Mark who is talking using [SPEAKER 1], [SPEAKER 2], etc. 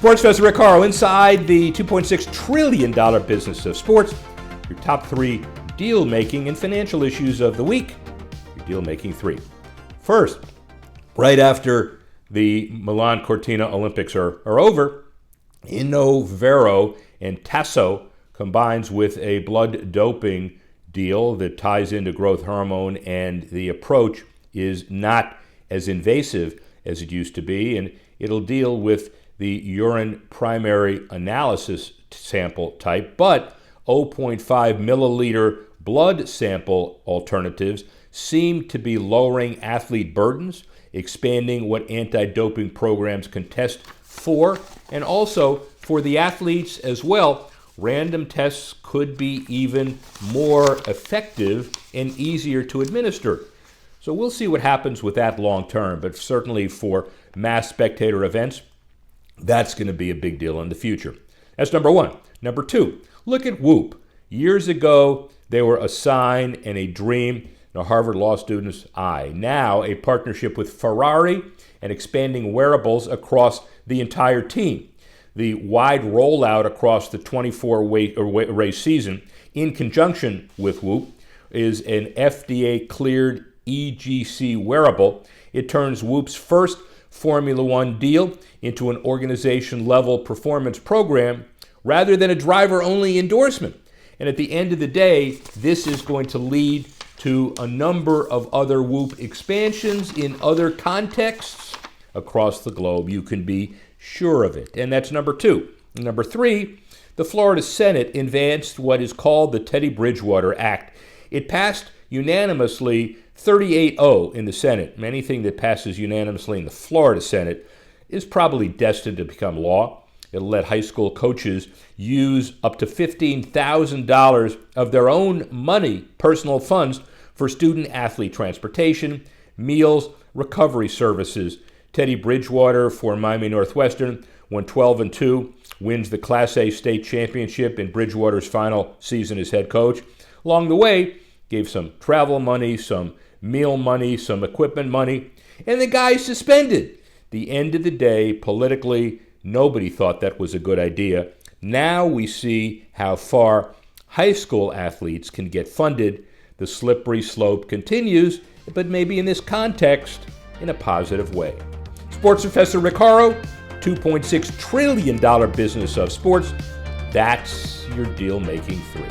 [SPEAKER 1] Sports Professor Rick Horrow inside the $2.6 trillion business of sports. Your top 3 deal-making and financial issues of the week. Your Deal-Making 3. First, right after the Milan Cortina Olympics are over, Innovero and Tasso combines with a blood doping deal that ties into growth hormone, and the approach is not as invasive as it used to be, and it'll deal with the urine primary analysis sample type, but 0.5 milliliter blood sample alternatives seem to be lowering athlete burdens, expanding what anti-doping programs can test for, and also for the athletes as well. Random tests could be even more effective and easier to administer. So we'll see what happens with that long term, but certainly for mass spectator events, that's going to be a big deal in the future. That's number 1. Number 2, look at Whoop. Years ago, they were a sign and a dream in a Harvard Law student's eye. Now, a partnership with Ferrari and expanding wearables across the entire team. The wide rollout across the 24-race season, in conjunction with Whoop, is an FDA-cleared EGC wearable. It turns Whoop's first Formula One deal into an organization-level performance program rather than a driver-only endorsement. And at the end of the day, this is going to lead to a number of other Whoop expansions in other contexts across the globe. You can be sure of it. And that's number 2. Number 3, the Florida Senate advanced what is called the Teddy Bridgewater Act. It passed unanimously 38-0 in the Senate. Anything that passes unanimously in the Florida Senate is probably destined to become law. It'll let high school coaches use up to $15,000 of their own money, personal funds, for student-athlete transportation, meals, recovery services. Teddy Bridgewater for Miami Northwestern went 12-2, wins the Class A state championship in Bridgewater's final season as head coach. Along the way, gave some travel money, some meal money, some equipment money, and the guy's suspended. The end of the day, politically, nobody thought that was a good idea. Now we see how far high school athletes can get funded. The slippery slope continues, but maybe in this context, in a positive way. Sports Professor Rick Horrow, $2.6 trillion business of sports. That's your Deal-Making 3.